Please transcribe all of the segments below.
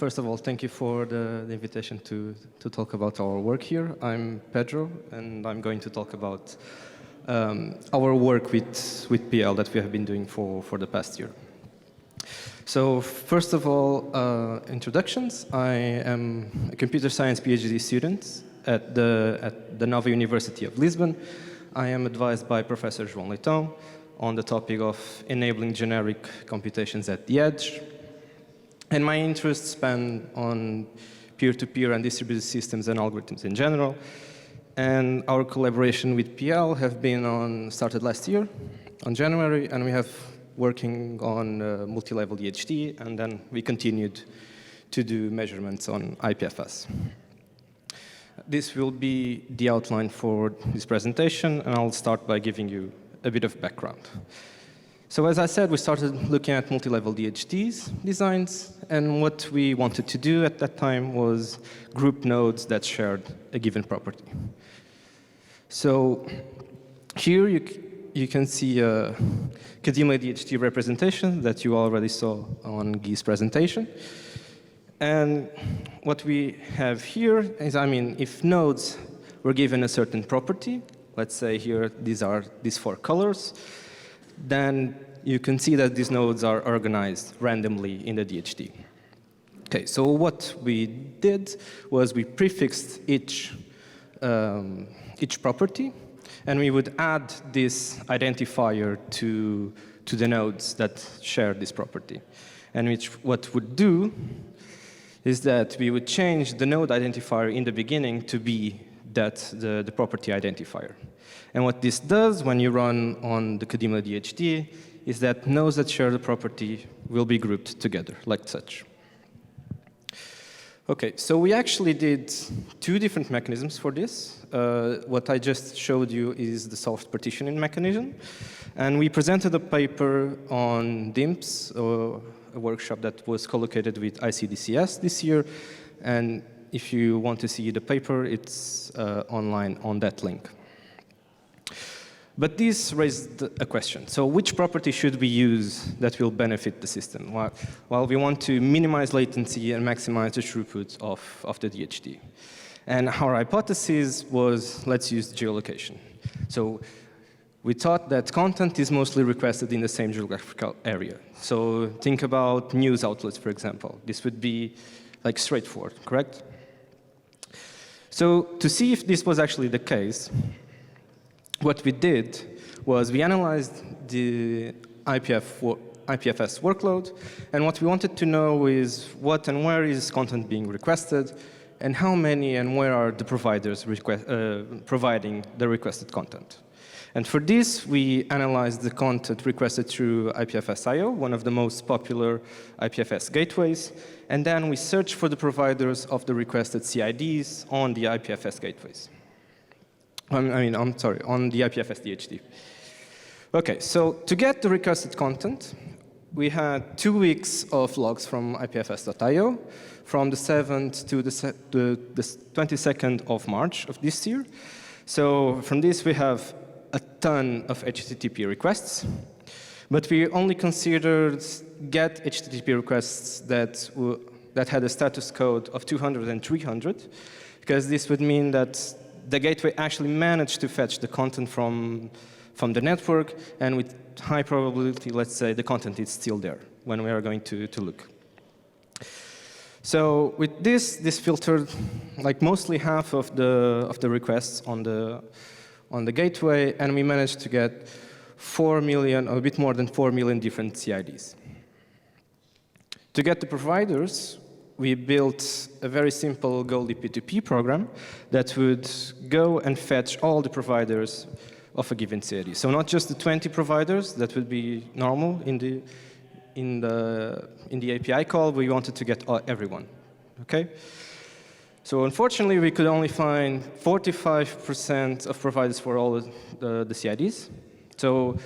First of all, thank you for the invitation to talk about our work here. I'm Pedro, and I'm going to talk about our work with PL that we have been doing for the past year. So first of all, introductions. I am a computer science PhD student at the Nova University of Lisbon. I am advised by Professor João Leitão on the topic of enabling generic computations at the edge. And my interests span on peer-to-peer and distributed systems and algorithms in general. And our collaboration with PL started last year, on January, and we have working on multi-level DHT, and then we continued to do measurements on IPFS. This will be the outline for this presentation, and I'll start by giving you a bit of background. So as I said, we started looking at multi-level DHTs designs, and what we wanted to do at that time was group nodes that shared a given property. So here you can see a Kadima DHT representation that you already saw on Guy's presentation. And what we have here is, if nodes were given a certain property, let's say here these are these 4 colors, then you can see that these nodes are organized randomly in the DHT. Okay, so what we did was we prefixed each property, and we would add this identifier to the nodes that share this property. And what would do is that we would change the node identifier in the beginning to be the property identifier. And what this does when you run on the Kadima DHT is that nodes that share the property will be grouped together, like such. Okay, so we actually did 2 different mechanisms for this. What I just showed you is the soft partitioning mechanism. And we presented a paper on DIMPS, a workshop that was co-located with ICDCS this year. And if you want to see the paper, it's online on that link. But this raised a question. So which property should we use that will benefit the system? Well, we want to minimize latency and maximize the throughput of the DHT. And our hypothesis was, let's use geolocation. So we thought that content is mostly requested in the same geographical area. So think about news outlets, for example. This would be like straightforward, correct? So to see if this was actually the case, what we did was we analyzed the IPFS workload, and what we wanted to know is what and where is content being requested, and how many and where are the providers providing the requested content. And for this, we analyzed the content requested through IPFS.io, one of the most popular IPFS gateways, and then we searched for the providers of the requested CIDs on the IPFS gateways. On the IPFS DHT. Okay, so to get the requested content, we had 2 weeks of logs from IPFS.io from the 7th to the 22nd of March of this year. So from this, we have a ton of HTTP requests, but we only considered get HTTP requests that had a status code of 200 and 300, because this would mean that the gateway actually managed to fetch the content from the network, and with high probability, let's say, the content is still there when we are going to look. So with this filtered like mostly half of the requests on the gateway, and we managed to get 4 million, or a bit more than 4 million different CIDs. To get the providers, we built a very simple Goldie P2P program that would go and fetch all the providers of a given CID. So not just the 20 providers that would be normal in the API call, we wanted to get everyone. Okay? So unfortunately, we could only find 45% of providers for all the CIDs. So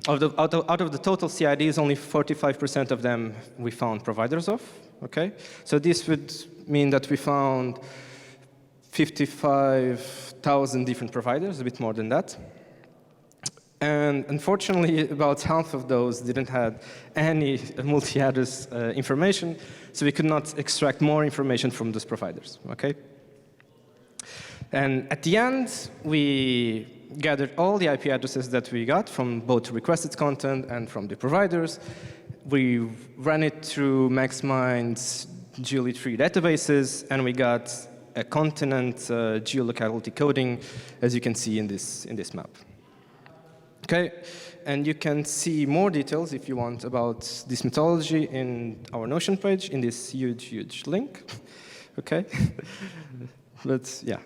out of the total CIDs, only 45% of them we found providers of. Okay, so this would mean that we found 55,000 different providers, a bit more than that. And unfortunately, about half of those didn't have any multi-address information, so we could not extract more information from those providers, okay? And at the end, we gathered all the IP addresses that we got from both requested content and from the providers. We ran it through MaxMind's GLE3 databases, and we got a continent geolocality coding, as you can see in this map. Okay, and you can see more details if you want about this methodology in our Notion page in this huge link. Okay, but yeah.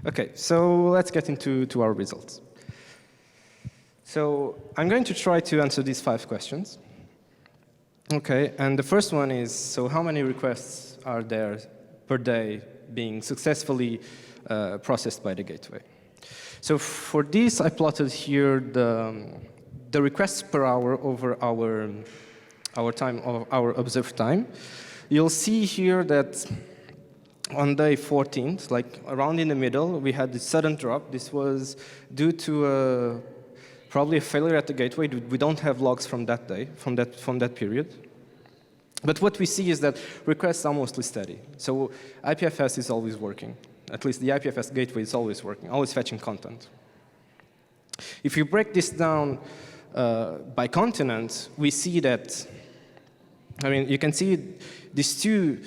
Okay, so let's get into our results. So I'm going to try to answer these 5 questions. Okay, and the first one is, so how many requests are there per day being successfully processed by the gateway? So for this, I plotted here the requests per hour over our time, or our observed time. You'll see here that on day 14th, like around in the middle, we had this sudden drop. This was due to probably a failure at the gateway. We don't have logs from that day, from that period. But what we see is that requests are mostly steady. So IPFS is always working. At least the IPFS gateway is always working, always fetching content. If you break this down by continent, we see that, I mean, you can see these 2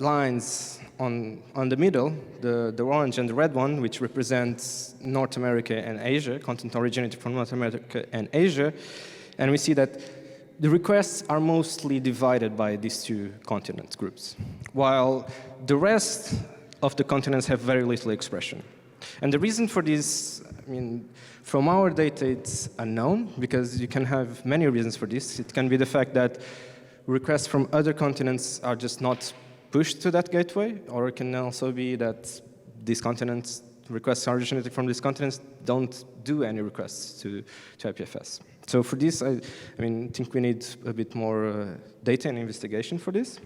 lines on the middle, the orange and the red one, which represents North America and Asia, content originated from North America and Asia. And we see that the requests are mostly divided by these 2 continent groups, while the rest of the continents have very little expression. And the reason for this, I mean, from our data, it's unknown, because you can have many reasons for this. It can be the fact that requests from other continents are just not pushed to that gateway, or it can also be that these continents, requests originating from these continents, don't do any requests to IPFS. So for this, I think we need a bit more data and investigation for this.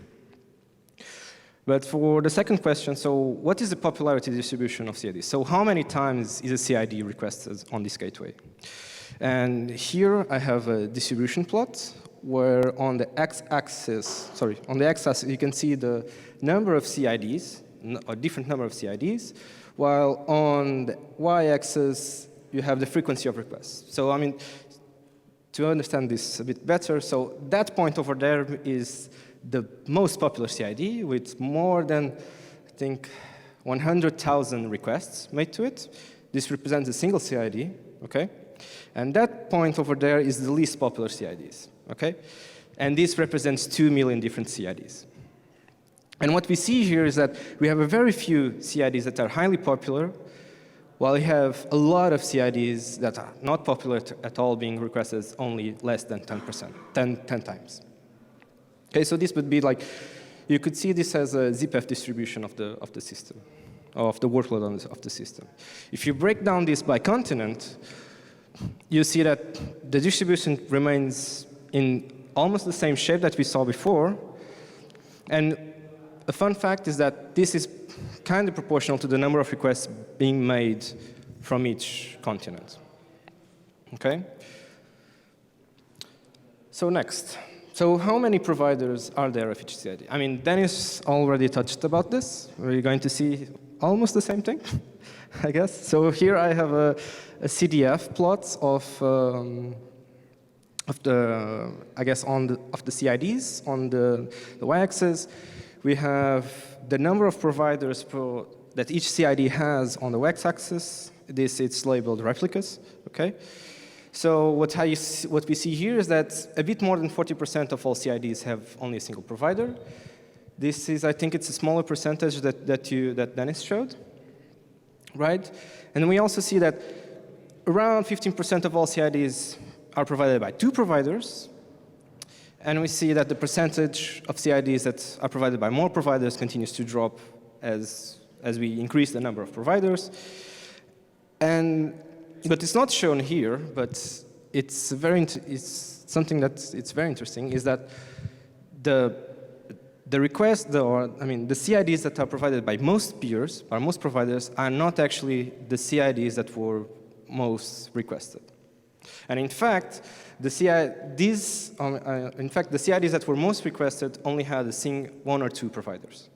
But for the second question, so what is the popularity distribution of CIDs? So how many times is a CID requested on this gateway? And here I have a distribution plot where on the x-axis, you can see the number of CIDs, a different number of CIDs, while on the y-axis you have the frequency of requests. So I mean, to understand this a bit better, so that point over there is the most popular CID with more than, I think, 100,000 requests made to it. This represents a single CID, okay? And that point over there is the least popular CIDs, okay? And this represents 2 million different CIDs. And what we see here is that we have a very few CIDs that are highly popular, while we have a lot of CIDs that are not popular at all being requested only less than 10%, 10 times. Okay, so this would be like, you could see this as a ZPF distribution of the system, of the workload of the system. If you break down this by continent, you see that the distribution remains in almost the same shape that we saw before. And a fun fact is that this is kind of proportional to the number of requests being made from each continent. Okay? So next. So how many providers are there of each CID? I mean, Dennis already touched about this. We're going to see almost the same thing, I guess. So here I have a CDF plot of the CIDs on the y-axis. We have the number of providers that each CID has on the x-axis. It's labeled replicas, okay? So what we see here is that a bit more than 40% of all CIDs have only a single provider. This is, I think it's a smaller percentage that Dennis showed, right? And we also see that around 15% of all CIDs are provided by 2 providers. And we see that the percentage of CIDs that are provided by more providers continues to drop as we increase the number of providers. But it's not shown here, but it's something that's very interesting, is that the CIDs that are provided by most peers, by most providers, are not actually the CIDs that were most requested. And in fact, the CIDs that were most requested only had one or two providers.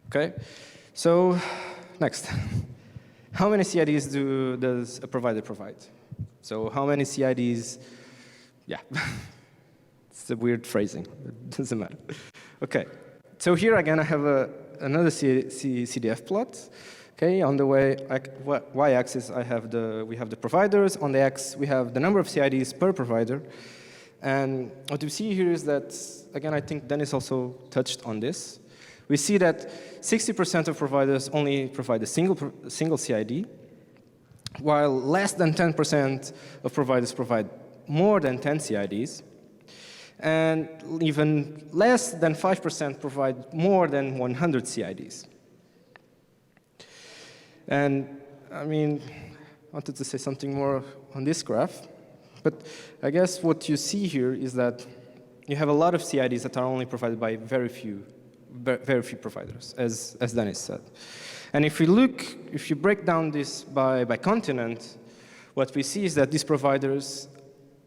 Okay, so next. How many CIDs does a provider provide? So how many CIDs, yeah, it's a weird phrasing, it doesn't matter. Okay, so here again I have another CDF plot. Okay, on the y-axis we have the providers, on the x we have the number of CIDs per provider. And what we see here is that, again, I think Dennis also touched on this. We see that 60% of providers only provide a single CID, while less than 10% of providers provide more than 10 CIDs, and even less than 5% provide more than 100 CIDs. And I mean, I wanted to say something more on this graph, but I guess what you see here is that you have a lot of CIDs that are only provided by very few providers, as Dennis said. And if you break down this by continent, what we see is that these providers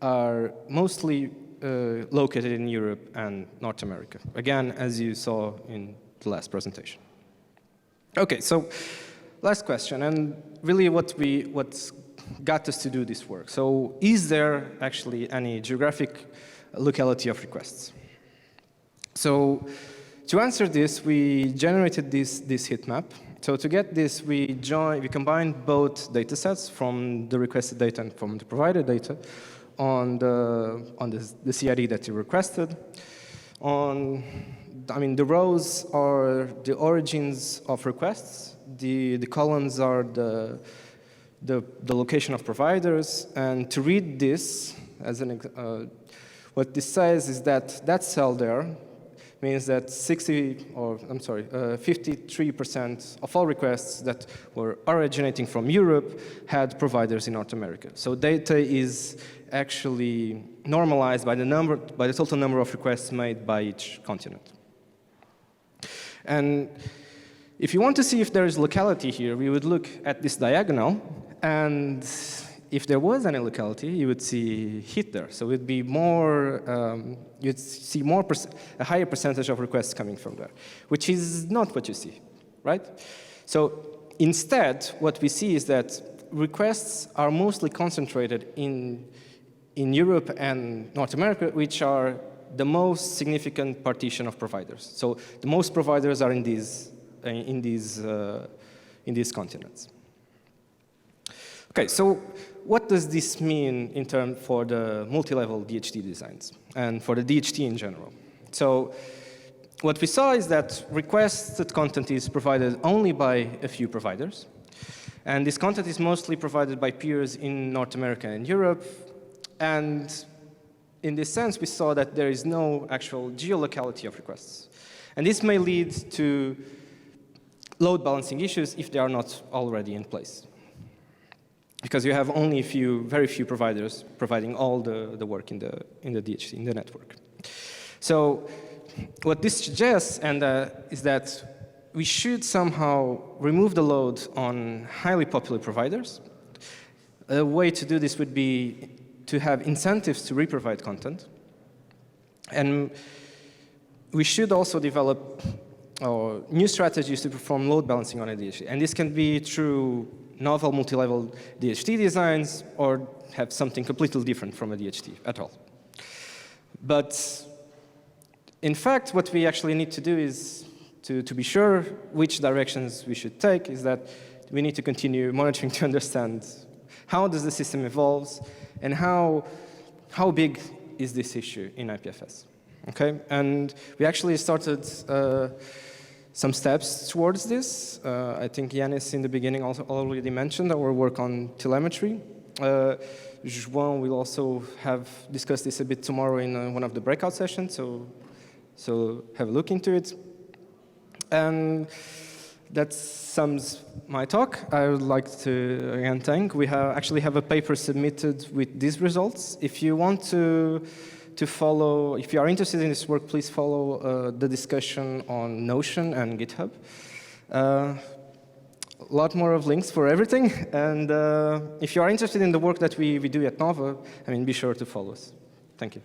are mostly located in Europe and North America. Again, as you saw in the last presentation. Okay, so last question, and really what's got us to do this work. So is there actually any geographic locality of requests? So to answer this, we generated this heat map. So to get this, we combined both data sets from the requested data and from the provided data on the CID that you requested. The rows are the origins of requests. The columns are the location of providers. And to read this, what this says is that cell there means that 53% of all requests that were originating from Europe had providers in North America. So data is actually normalized by the total number of requests made by each continent. And if you want to see if there is locality here, we would look at this diagonal, and if there was any locality, you would see heat there. So it'd be you'd see a higher percentage of requests coming from there, which is not what you see, right? So instead, what we see is that requests are mostly concentrated in Europe and North America, which are the most significant partition of providers. So the most providers are in these continents. Okay, so what does this mean for the multi-level DHT designs and for the DHT in general? So what we saw is that requested content is provided only by a few providers. And this content is mostly provided by peers in North America and Europe. And in this sense, we saw that there is no actual geolocality of requests. And this may lead to load balancing issues if they are not already in place, because you have only very few providers providing all the work in the DHT, in the network. So what this suggests is that we should somehow remove the load on highly popular providers. A way to do this would be to have incentives to reprovide content. And we should also develop new strategies to perform load balancing on a DHT. And this can be through novel multi-level DHT designs or have something completely different from a DHT at all. But in fact, what we actually need to do is to be sure which directions we should take is that we need to continue monitoring to understand how does the system evolve and how big is this issue in IPFS. Okay, and we actually started some steps towards this. I think Yanis in the beginning also already mentioned our work on telemetry. João will also have discussed this a bit tomorrow in one of the breakout sessions, so have a look into it. And that sums my talk. I would like to again thank. We actually have a paper submitted with these results. If you want to follow, if you are interested in this work, please follow the discussion on Notion and GitHub. a lot more of links for everything. And if you are interested in the work that we do at Nova, I mean, be sure to follow us. Thank you.